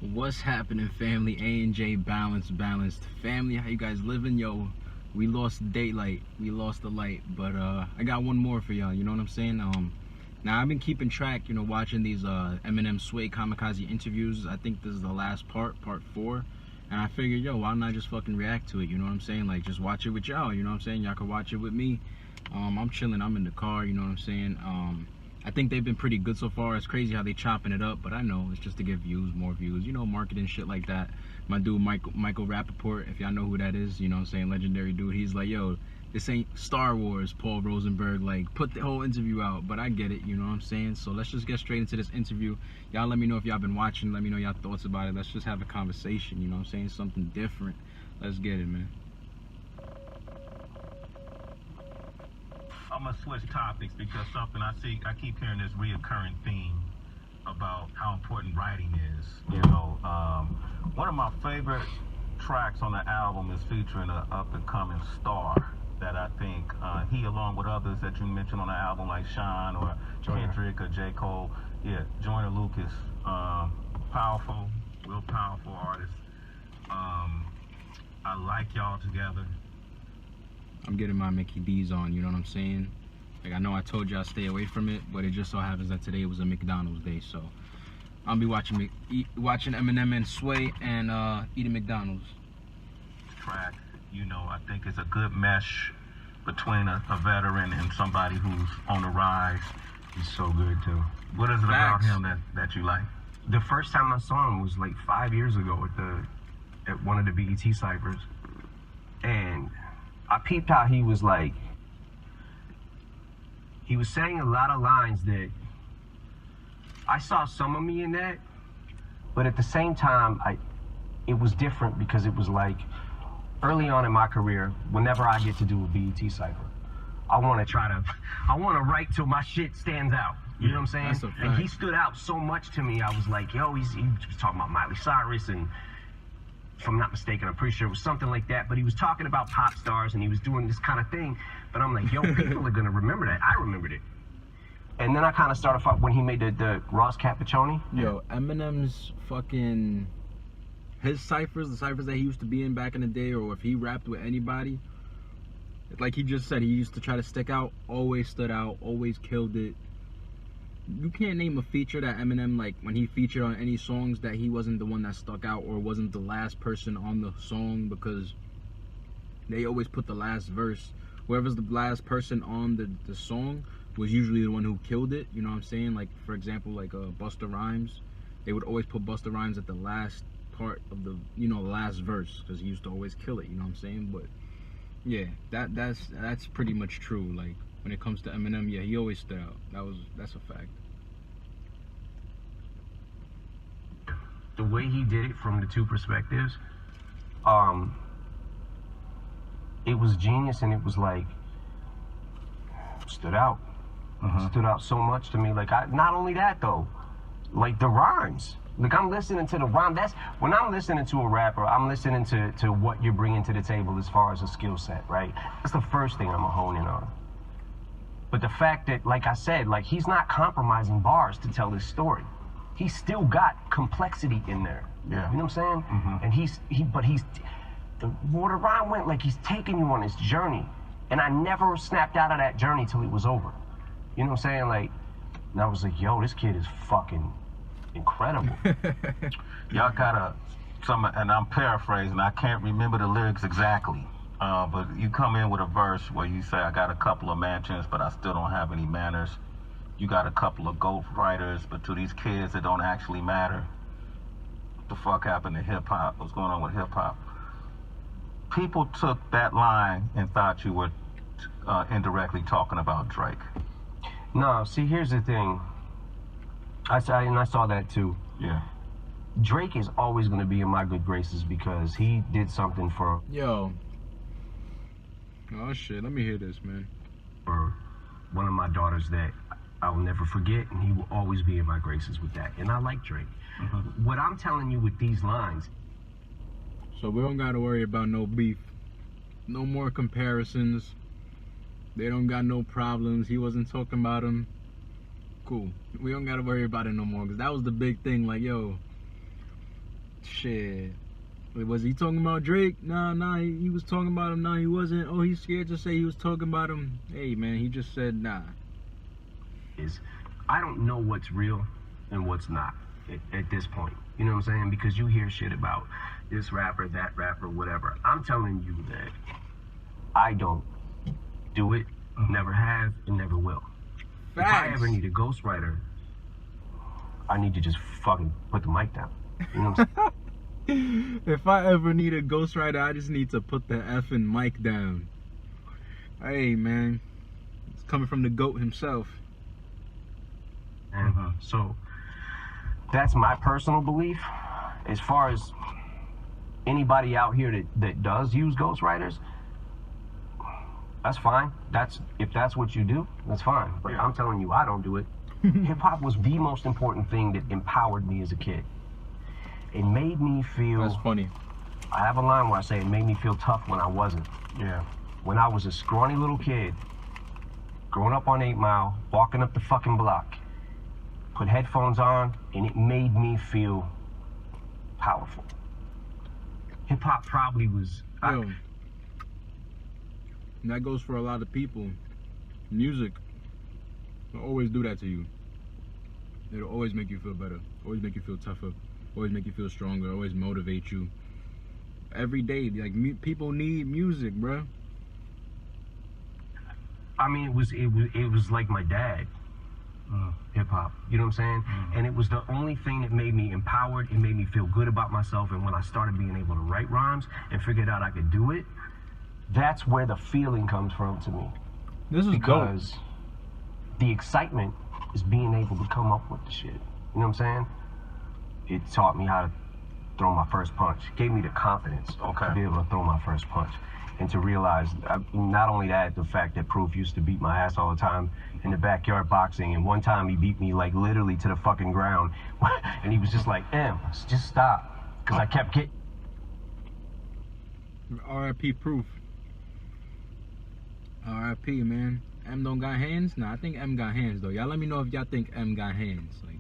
What's happening, family? A&J balanced family. How you guys living? Yo, we lost daylight, we lost the light, but I got one more for y'all. You know what I'm saying? Now I've been keeping track, watching these Eminem Kamikaze interviews. I think this is the last part 4, and I figured, yo, why not just fucking react to it? You know what I'm saying? Like, just watch it with y'all. You know what I'm saying? Y'all can watch it with me. I'm chilling. I'm in the car. You know what I'm saying? I think they've been pretty good so far. It's crazy how they chopping it up, but I know it's just to get views, more views, marketing shit like that. My dude Michael Rappaport, if y'all know who that is, you know what I'm saying, legendary dude. He's like, yo, this ain't Star Wars, Paul Rosenberg, like, put the whole interview out. But I get it, you know what I'm saying? So let's just get straight into this interview. Y'all let me know if y'all been watching. Let me know y'all thoughts about it. Let's just have a conversation, you know what I'm saying? Something different. Let's get it, man. I'm gonna switch topics because something I keep hearing this reoccurring theme about how important writing is. One of my favorite tracks on the album is featuring an up-and-coming star that I think he, along with others that you mentioned on the album like Sean or Kendrick or J. Cole, Joyner Lucas, powerful, real powerful artist. I like y'all together. I'm getting my Mickey D's on, you know what I'm saying? Like, I know I told y'all stay away from it, but it just so happens that today was a McDonald's day, so I'll be watching Eminem and Sway and eating McDonald's. Track, I think it's a good mesh between a veteran and somebody who's on the rise. He's so good too. What is it about him that you like? The first time I saw him was like 5 years ago at one of the BET ciphers, and I peeped how he was saying a lot of lines that I saw some of me in that, but at the same time, it was different because it was like early on in my career, whenever I get to do a BET cipher, I want to write till my shit stands out. You know what I'm saying? That's a fact. And he stood out so much to me. I was like, yo, he was talking about Miley Cyrus, and if I'm not mistaken, I'm pretty sure it was something like that, but he was talking about pop stars and he was doing this kind of thing, but I'm like, yo, people are gonna remember that. I remembered it. And then I kind of started when he made the Ross Cappuccini. Yo, Eminem's fucking, his ciphers, the ciphers that he used to be in back in the day, or if he rapped with anybody, like he just said, he used to try to stick out, always stood out, always killed it. You can't name a feature that Eminem, like, when he featured on any songs, that he wasn't the one that stuck out or wasn't the last person on the song, because they always put the last verse. Whoever's the last person on the song was usually the one who killed it, you know what I'm saying? Like, for example, like Busta Rhymes, they would always put Busta Rhymes at the last part of the, the last verse, because he used to always kill it, you know what I'm saying? But yeah, that's pretty much true. Like, when it comes to Eminem, yeah, he always stood out. That's a fact. The way he did it from the two perspectives, it was genius, and it was like, stood out. Stood out so much to me. Like, not only that though, like the rhymes. Like, I'm listening to the rhyme. That's when I'm listening to a rapper, I'm listening to what you're bringing to the table as far as a skill set, right? That's the first thing I'm gonna hone in on. But the fact that, like I said, like, he's not compromising bars to tell his story. He's still got complexity in there. Yeah. You know what I'm saying? And but the rhyme went like he's taking you on this journey. And I never snapped out of that journey till it was over. You know what I'm saying? Like, and I was like, yo, this kid is fucking incredible. Y'all got and I'm paraphrasing, I can't remember the lyrics exactly. But you come in with a verse where you say, I got a couple of mansions, but I still don't have any manners. You got a couple of ghostwriters, but to these kids, it don't actually matter. What the fuck happened to hip-hop? What's going on with hip-hop? People took that line and thought you were indirectly talking about Drake. No, see, here's the thing. I saw that too. Yeah. Drake is always going to be in my good graces because he did something for... Yo. Oh shit, let me hear this, man. For one of my daughters that I will never forget, and he will always be in my graces with that. And I like Drake. What I'm telling you with these lines... So we don't gotta worry about no beef. No more comparisons. They don't got no problems. He wasn't talking about them. Cool. We don't gotta worry about it no more, because that was the big thing. Like, yo, Shit. Wait, was he talking about Drake? Nah, he was talking about him. Nah, he wasn't. Oh, he's scared to say he was talking about him. Hey, man, he just said nah. I don't know what's real and what's not at this point. You know what I'm saying? Because you hear shit about this rapper, that rapper, whatever. I'm telling you that I don't do it, never have, and never will. Facts. If I ever need a ghostwriter, I need to just fucking put the mic down. You know what I'm saying? If I ever need a ghostwriter, I just need to put the effing mic down. Hey, man. It's coming from the GOAT himself. And so that's my personal belief. As far as anybody out here that does use ghostwriters, that's fine. If that's what you do, that's fine. But I'm telling you, I don't do it. Hip hop was the most important thing that empowered me as a kid. It made me feel... That's funny. I have a line where I say it made me feel tough when I wasn't. Yeah. When I was a scrawny little kid, growing up on 8 Mile, walking up the fucking block, put headphones on, and it made me feel powerful. Hip hop probably was... Yo, and that goes for a lot of people. Music will always do that to you. It'll always make you feel better, always make you feel tougher, always make you feel stronger, always motivate you. Every day, like people need music, bro. I mean, it was like my dad, hip hop. You know what I'm saying? And it was the only thing that made me empowered. It made me feel good about myself. And when I started being able to write rhymes and figured out I could do it, that's where the feeling comes from to me. This is because the excitement is being able to come up with the shit. You know what I'm saying? It taught me how to throw my first punch. It gave me the confidence to be able to throw my first punch. And to realize, not only that, the fact that Proof used to beat my ass all the time in the backyard boxing. And one time he beat me like literally to the fucking ground. And he was just like, just stop. Because I kept getting... R.I.P. Proof. R.I.P. man. M don't got hands? Nah, I think M got hands though. Y'all let me know if y'all think M got hands. Like,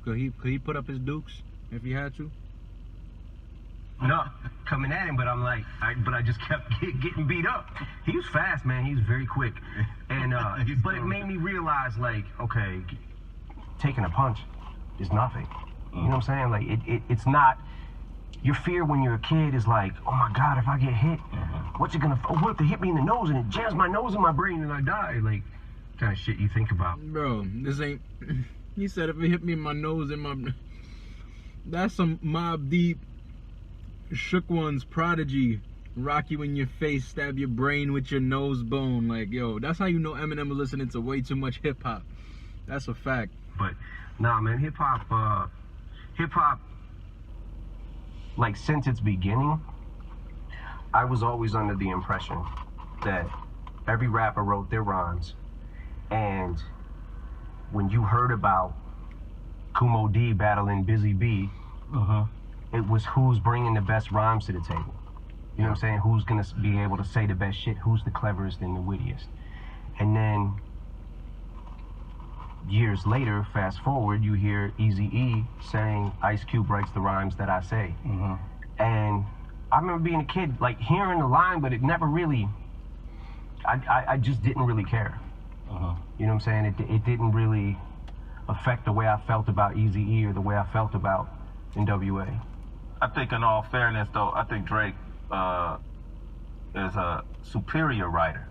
could he put up his dukes if he had to? No, coming at him, but I'm like, I just kept getting beat up. He was fast, man. He was very quick, and but it made me realize, like, okay, taking a punch is nothing. You know what I'm saying? Like, it's not. Your fear when you're a kid is like, oh my God, if I get hit, what if they hit me in the nose and it jams my nose in my brain and I die? Like, kind of shit you think about. Bro, this ain't. He said if it hit me in my nose and my. That's some Mobb Deep. Shook One's Prodigy, rock you in your face, stab your brain with your nose bone. Like, yo, that's how you know Eminem was listening to way too much hip hop. That's a fact. But nah, man, hip hop, like since its beginning, I was always under the impression that every rapper wrote their rhymes, and when you heard about Kumo D battling Busy B, it was who's bringing the best rhymes to the table. You know what I'm saying? Who's gonna be able to say the best shit? Who's the cleverest and the wittiest? And then years later, fast forward, you hear Eazy-E saying Ice Cube writes the rhymes that I say. And I remember being a kid, like hearing the line, but it never really, I just didn't really care. You know what I'm saying? It didn't really affect the way I felt about Eazy-E or the way I felt about NWA. I think in all fairness, though, I think Drake is a superior writer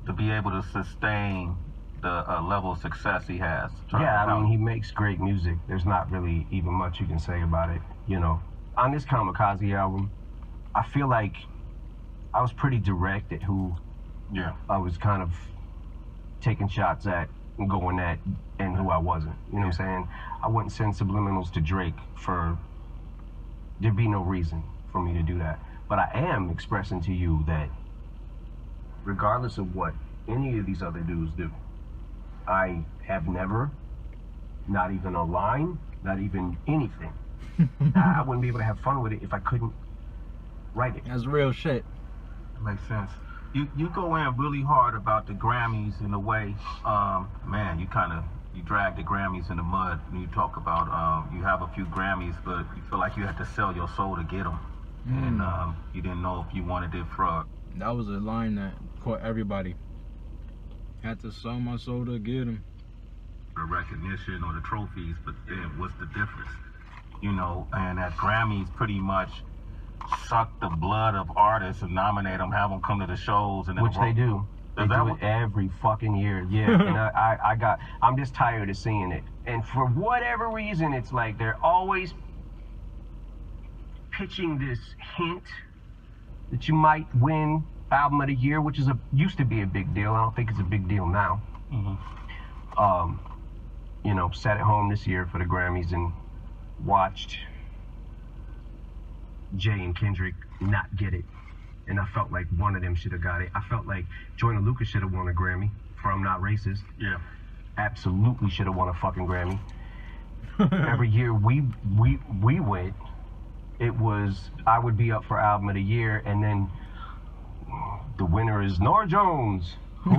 to be able to sustain the level of success he has. Yeah, I mean, he makes great music. There's not really even much you can say about it, you know. On this Kamikaze album, I feel like I was pretty direct at who I was kind of taking shots at and going at and who I wasn't. You know what I'm saying? I wouldn't send subliminals to Drake for... There'd be no reason for me to do that. But I am expressing to you that regardless of what any of these other dudes do, I have never, not even a line, not even anything. I wouldn't be able to have fun with it if I couldn't write it. That's real shit. That makes sense. You go in really hard about the Grammys in a way, man, you kind of you drag the Grammys in the mud, and you talk about you have a few Grammys, but you feel like you had to sell your soul to get them, and you didn't know if you wanted it for. That was a line that caught everybody. Had to sell my soul to get him. The recognition or the trophies, but then what's the difference? You know, and that Grammys pretty much suck the blood of artists and nominate them, have them come to the shows, and then which they do. They do it every fucking year, yeah. And I'm just tired of seeing it. And for whatever reason, it's like they're always pitching this hint that you might win album of the year, which is used to be a big deal. I don't think it's a big deal now. You know, sat at home this year for the Grammys and watched Jay and Kendrick not get it. And I felt like one of them should have got it. I felt like Joyner Lucas should have won a Grammy for I'm Not Racist. Yeah. Absolutely should have won a fucking Grammy. Every year we went, it was, I would be up for album of the year, and then the winner is Norah Jones. Who?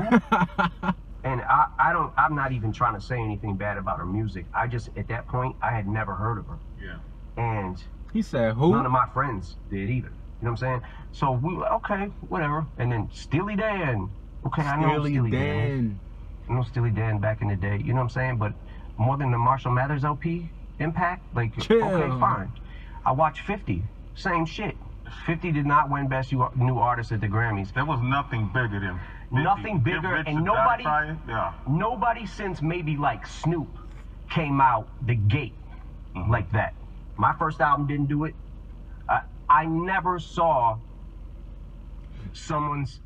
And I'm not even trying to say anything bad about her music. I just, at that point, I had never heard of her. Yeah. And he said, who? None of my friends did either. You know what I'm saying? So we were, okay, whatever. And then Steely Dan. Okay, I know Steely Dan. I know Steely Dan back in the day. You know what I'm saying? But more than the Marshall Mathers LP impact, like, Chill. Okay, fine. I watched 50. Same shit. 50 did not win Best New Artist at the Grammys. There was nothing bigger than 50. Nothing bigger, and nobody since maybe like Snoop came out the gate like that. My first album didn't do it. I never saw someone's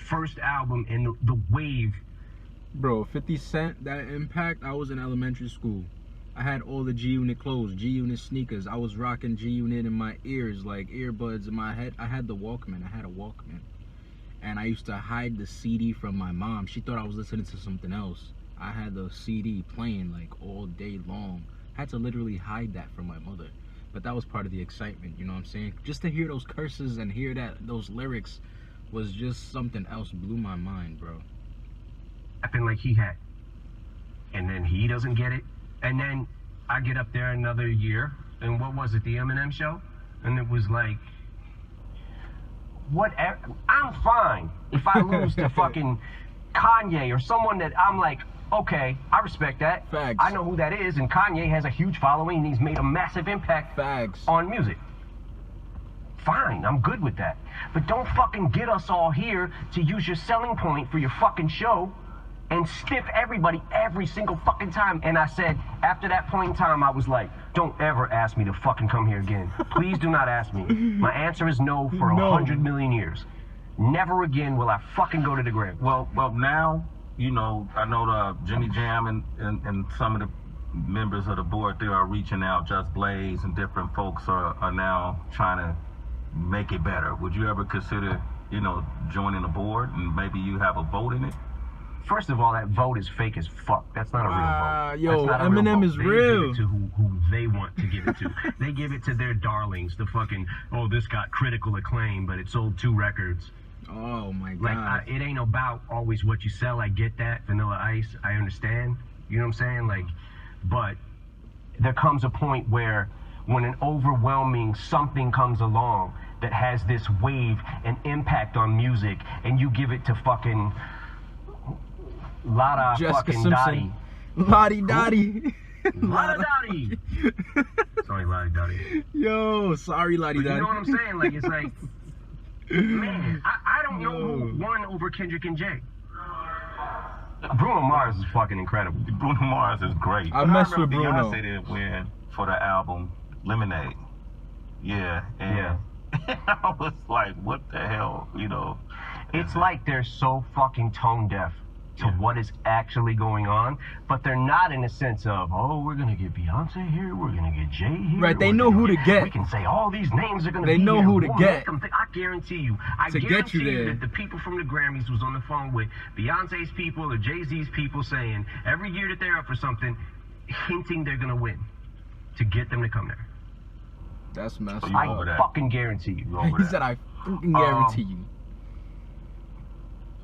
first album and the wave. Bro, 50 Cent, that impact, I was in elementary school. I had all the G-Unit clothes, G-Unit sneakers. I was rocking G-Unit in my ears, like earbuds in my head. I had the Walkman. I had a Walkman. And I used to hide the CD from my mom. She thought I was listening to something else. I had the CD playing like all day long. I had to literally hide that from my mother. But that was part of the excitement, you know what I'm saying? Just to hear those curses and hear those lyrics was just something else. Blew my mind, bro. Acting like he had. And then he doesn't get it. And then I get up there another year, and what was it, the Eminem show? And it was like, whatever, I'm fine if I lose to fucking Kanye or someone that I'm like, okay, I respect that. Facts. I know who that is, and Kanye has a huge following, and he's made a massive impact Facts. on music. Fine, I'm good with that. But don't fucking get us all here to use your selling point for your fucking show and stiff everybody every single fucking time. And I said, after that point in time, I was like, don't ever ask me to fucking come here again. Please do not ask me. My answer is no for 100 million years. Never again will I fucking go to the Grammys. Well, now, you know, I know the Jimmy Jam and some of the members of the board there are reaching out. Just Blaze and different folks are now trying to make it better. Would you ever consider, you know, joining the board and maybe you have a vote in it? First of all, that vote is fake as fuck. That's not a real vote. Yo, That's not a Eminem real vote. is They real. give it to who they want to give it to. They give it to their darlings. The fucking, oh, this got critical acclaim, but it sold 2 records. Oh my God. Like, it ain't about always what you sell. I get that. Vanilla Ice, I understand. You know what I'm saying? Like, but there comes a point where when an overwhelming something comes along that has this wave and impact on music, and you give it to fucking Lotta Jessica fucking Simpson. Dottie. Lottie Dottie. Lotta Dottie. Sorry, Lottie Dottie. Yo, sorry, Lottie But Dottie. you know what I'm saying? Like, it's like, man, I don't know who won over Kendrick and Jay. Bruno Mars is fucking incredible. Bruno Mars is great. I mess with remember Bruno. Beyonce did win for the album Lemonade. Yeah, and Yeah. I was like, what the hell, you know? It's like they're so fucking tone deaf to what is actually going on, but they're not in a sense of, oh, we're gonna get Beyonce here, we're gonna get Jay here. Right, they know who to get. We can say all these names are gonna They be know here. who to We'll get. make them think. I guarantee you. I To get guarantee you there. that the people from the Grammys was on the phone with Beyonce's people or Jay-Z's people saying every year that they're up for something, hinting they're gonna win to get them to come there. That's messed You up. over I that. fucking guarantee you. Over He that. said, I fucking guarantee you.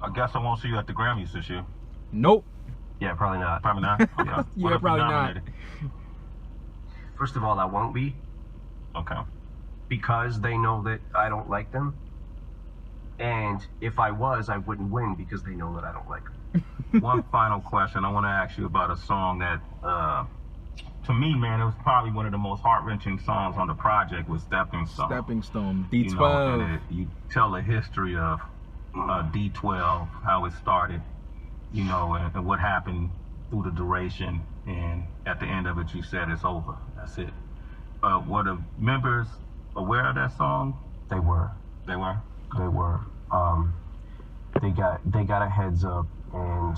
I guess I won't see you at the Grammys this year. Nope. Yeah, probably not. Probably not. Okay. Yeah, What if probably you're not. nominated? First of all, I won't be Okay. because they know that I don't like them. And if I was, I wouldn't win because they know that I don't like them. One final question. I want to ask you about a song that, to me, man, it was probably one of the most heart-wrenching songs on the project was Stepping Stone. Stepping Stone, You D12. know, and you tell the history of D12, how it started, you know, and what happened through the duration. And at the end of it, you said it's over. That's it. Were the members aware of that song? They were. They were? They were. They got a heads up, and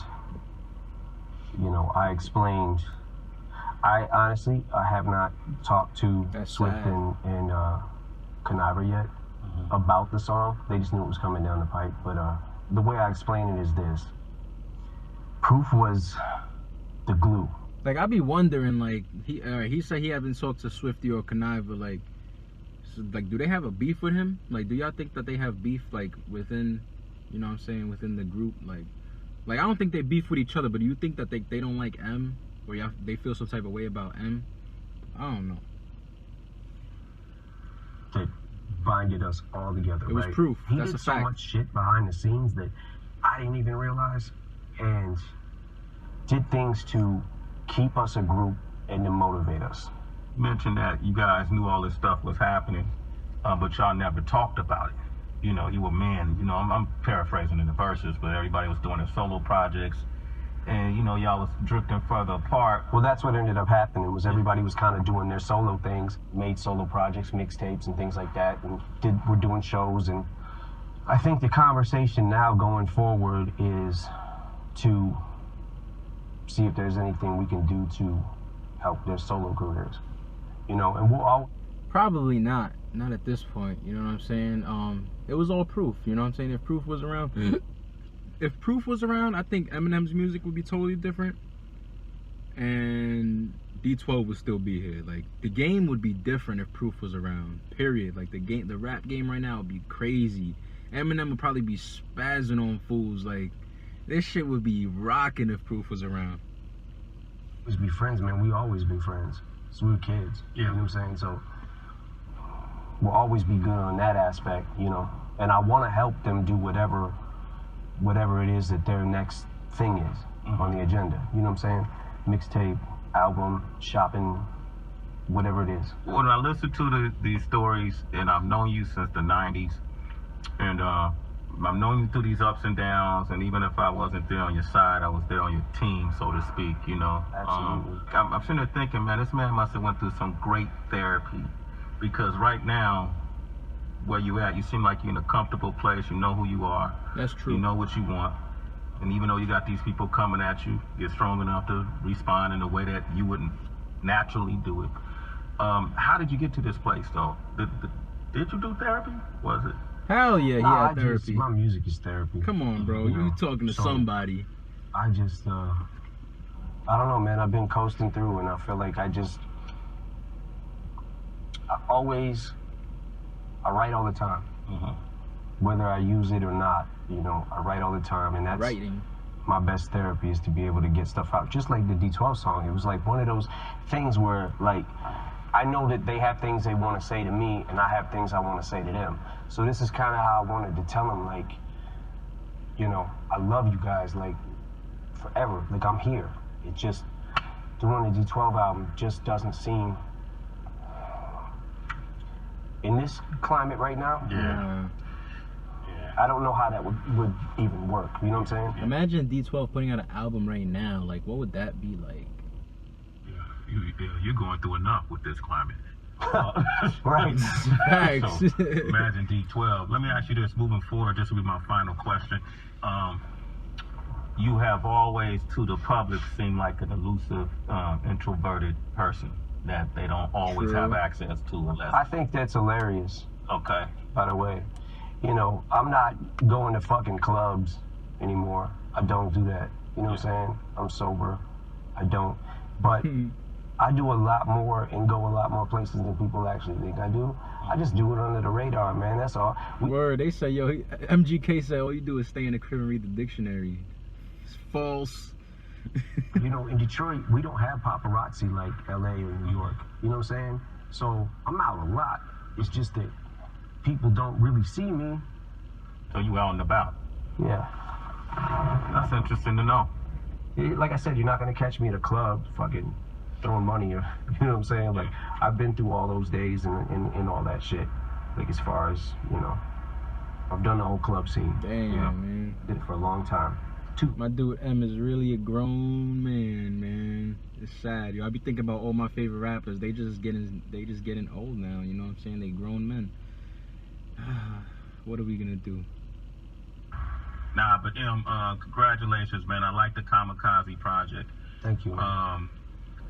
you know, I explained. I honestly, I have not talked to That's Swift sad. and Conniver yet about the song. They just knew it was coming down the pipe. But the way I explain it is this: Proof was the glue. Like, I be wondering, like, he said he haven't talked to Swifty or Conniver, like, so, like, do they have a beef with him? Like, do y'all think that they have beef, like, within, you know what I'm saying, within the group? Like, I don't think they beef with each other, but do you think that they don't like M? Or they feel some type of way about M? I don't know. That binded us all together. It was right? Proof. He That's did a so fact. much shit behind the scenes that I didn't even realize, and did things to keep us a group and to motivate us. You mentioned that you guys knew all this stuff was happening, but y'all never talked about it. You know, you were men. You know, I'm paraphrasing in the verses, but everybody was doing their solo projects. And, you know, y'all was drifting further apart. Well, that's what ended up happening, was everybody was kind of doing their solo things, made solo projects, mixtapes and things like that, and we're doing shows. And I think the conversation now going forward is to see if there's anything we can do to help their solo careers. You know, and we'll all... Probably not. Not at this point, you know what I'm saying? It was all Proof, you know what I'm saying? If Proof was around... If Proof was around, I think Eminem's music would be totally different. And D12 would still be here. Like, the game would be different if Proof was around. Period. Like, the rap game right now would be crazy. Eminem would probably be spazzing on fools. Like, this shit would be rocking if Proof was around. always be friends, man. We always been friends. So we were kids. You know what I'm saying? So we'll always be good on that aspect, you know. And I want to help them do whatever it is that their next thing is on the agenda. You know what I'm saying? Mixtape, album, shopping, whatever it is. When I listen to these stories, and I've known you since the 90s, and I've known you through these ups and downs, and even if I wasn't there on your side, I was there on your team, so to speak, you know. Absolutely. I'm sitting there thinking, man, this man must have went through some great therapy, because right now, where you at, you seem like you're in a comfortable place, you know who you are. That's true. You know what you want. And even though you got these people coming at you, you're strong enough to respond in a way that you wouldn't naturally do it. How did you get to this place, though? Did you do therapy? Was it? Hell yeah, he had therapy. My music is therapy. Come on, bro. You talking to somebody. I just, I don't know, man. I've been coasting through, and I feel like I write all the time. Whether I use it or not, you know, I write all the time, and that's Writing. my best therapy, is to be able to get stuff out. Just like the D12 song, it was like one of those things where, like, I know that they have things they want to say to me, and I have things I want to say to them. So this is kind of how I wanted to tell them, like, you know, I love you guys, like, forever. Like, I'm here. It just, doing the D12 album just doesn't seem, in this climate right now, I don't know how that would even work. You know what I'm saying? Imagine D12 putting out an album right now. Like, what would that be like? You're going through enough with this climate. Right. Facts. So, imagine D12. Let me ask you this, moving forward, this will be my final question. You have always, to the public, seemed like an elusive, introverted person that they don't always have access to unless... I think that's hilarious. Okay. By the way, you know, I'm not going to fucking clubs anymore. I don't do that. You know what I'm saying? I'm sober. I don't. But I do a lot more and go a lot more places than people actually think I do. I just do it under the radar, man. That's all. Word, they say, yo, MGK said all you do is stay in the crib and read the dictionary. It's false. You know, in Detroit, we don't have paparazzi like LA or New York. You know what I'm saying? So I'm out a lot. It's just that people don't really see me. So you out and about. Yeah. That's interesting to know. Like I said, you're not gonna catch me at a club fucking throwing money or, you know what I'm saying? Like, I've been through all those days and all that shit. Like, as far as, you know, I've done the whole club scene. Damn, man. Did it for a long time. My dude M is really a grown man. It's sad, yo. I be thinking about all my favorite rappers. They just getting old now. You know what I'm saying? They grown men. What are we gonna do? Nah, but congratulations, man. I like the Kamikaze project. Thank you, man.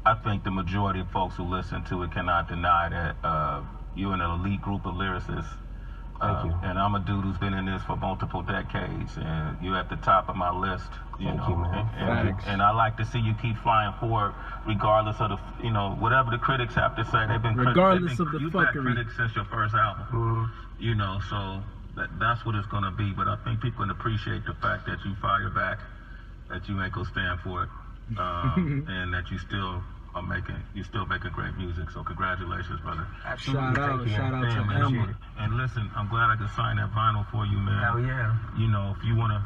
I think the majority of folks who listen to it cannot deny that you're an elite group of lyricists. Thank you. And I'm a dude who's been in this for multiple decades, and you're at the top of my list. Thank you, man. And I like to see you keep flying forward, regardless of the, you know, whatever the critics have to say. They've been regardless of the you've fuckery. had critics since your first album. You know, so that's what it's gonna be. But I think people can appreciate the fact that you fire back, that you ain't gonna stand for it, and that you still are making great music. So congratulations, brother. Absolutely. Shout out to Emma. And listen, I'm glad I could sign that vinyl for you, man. Hell yeah. You know, if you wanna.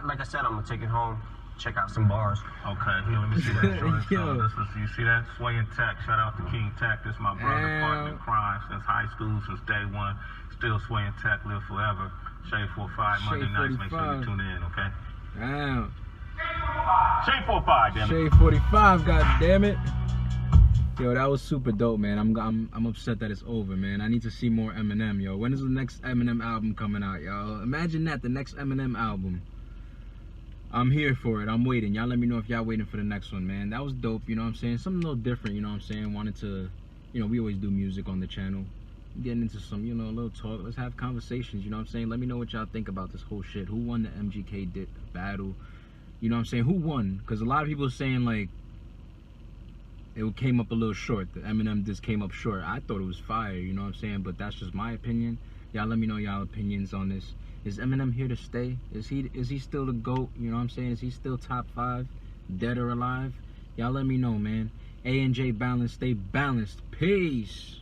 Like I said, I'm gonna take it home, check out some bars. Okay, here, let me see that. Yo. You see that? Swaying Tech. Shout out to King Tech. This is my brother, partner in crime since high school, since day one. Still Swaying Tech, live forever. Shade 45 Monday nights. Make sure you tune in, okay? Damn. Shade 45, damn it. Shade 45, god damn it. Yo, that was super dope, man. I'm upset that it's over, man. I need to see more Eminem, yo. When is the next Eminem album coming out, yo? Imagine that, the next Eminem album. I'm here for it. I'm waiting. Y'all let me know if y'all waiting for the next one, man. That was dope, you know what I'm saying? Something a little different, you know what I'm saying? Wanted to, you know, we always do music on the channel. Getting into some, you know, a little talk. Let's have conversations, you know what I'm saying? Let me know what y'all think about this whole shit. Who won the MGK battle? You know what I'm saying? Who won? Because a lot of people are saying, like, it came up a little short. The Eminem just came up short. I thought it was fire, you know what I'm saying? But that's just my opinion. Y'all let me know y'all opinions on this. Is Eminem here to stay? Is he still the GOAT? You know what I'm saying? Is he still top 5? Dead or alive? Y'all let me know, man. A and J Balance, stay balanced. Peace.